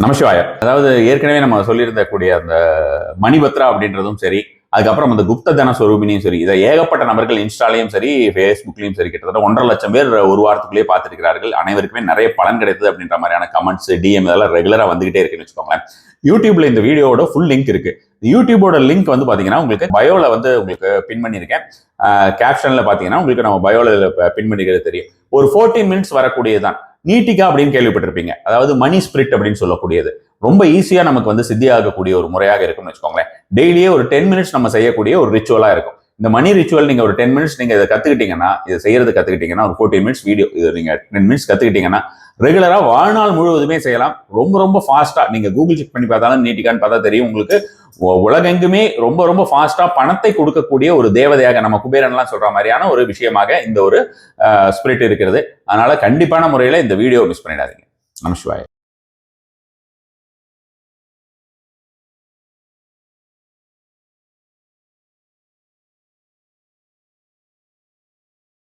நமசிவாய. அதாவது ஏற்கனவே நம்ம சொல்லியிருந்தக்கூடிய அந்த மணிபத்ரா அப்படின்றதும் சரி, அதுக்கப்புறம் அந்த குப்த தன ஸ்வரூபினியும் சரி, இதை ஏகப்பட்ட நபர்கள் இன்ஸ்டாலையும் சரி, ஃபேஸ்புக்லையும் சரி கிட்டத்தட்ட 1,50,000 பேர் ஒரு வாரத்துக்குள்ளேயே பார்த்துருக்கிறார்கள். அனைவருக்குமே நிறைய பலன் கிடைத்தது அப்படின்ற மாதிரியான கமெண்ட்ஸ், டிஎம் இதெல்லாம் ரெகுலரா வந்துகிட்டே இருக்குன்னு வச்சுக்கோங்களேன். யூடியூப்ல இந்த வீடியோட ஃபுல் லிங்க் இருக்கு. யூடியூபோட லிங்க் வந்து பாத்தீங்கன்னா உங்களுக்கு பயோல வந்து உங்களுக்கு பின் பண்ணியிருக்கேன். கேப்ஷன்ல பாத்தீங்கன்னா உங்களுக்கு நம்ம பயோல பின் பண்ணிக்கிறது தெரியும். ஒரு 14 மினிட்ஸ் வரக்கூடியதுதான். நீட்டிகா அப்படின்னு கேள்விப்பட்டிருப்பீங்க. அதாவது மணி ஸ்பிரிட் அப்படின்னு சொல்லக்கூடியது ரொம்ப ஈஸியா நமக்கு வந்து சித்தி ஆகக்கூடிய ஒரு முறையாக இருக்கும்னு வச்சுக்கோங்களேன். டெய்லியே ஒரு 10 மினிட்ஸ் நம்ம செய்யக்கூடிய ஒரு ரிச்சுவலா இருக்கும். இந்த மணி ரிச்சுவல் நீங்க ஒரு 10 மினிட்ஸ் நீங்க இதை கத்துக்கிட்டீங்கன்னா, இதை செய்யறது கத்துக்கிட்டீங்கன்னா, ஒரு 14 மினிட்ஸ் வீடியோ இது நீங்க 10 மினிட்ஸ் கத்துக்கிட்டீங்கன்னா ரெகுலரா வாழ்நாள் முழுவதுமே செய்யலாம். ரொம்ப ரொம்ப ஃபாஸ்டா நீங்க கூகுள் செக் பண்ணி பார்த்தாலும் நீட்டிக்கான்னு பார்த்தா தெரியும் உங்களுக்கு. உலகெங்குமே ரொம்ப ரொம்ப ஃபாஸ்டா பணத்தை கொடுக்கக்கூடிய ஒரு தேவதையாக நம்ம குபேரன்லாம் சொல்ற மாதிரியான ஒரு விஷயமாக இந்த ஒரு ஸ்பிரிட் இருக்கிறது. அதனால கண்டிப்பான முறையில இந்த வீடியோ மிஸ் பண்ணிடாதீங்க. நமசிவாய.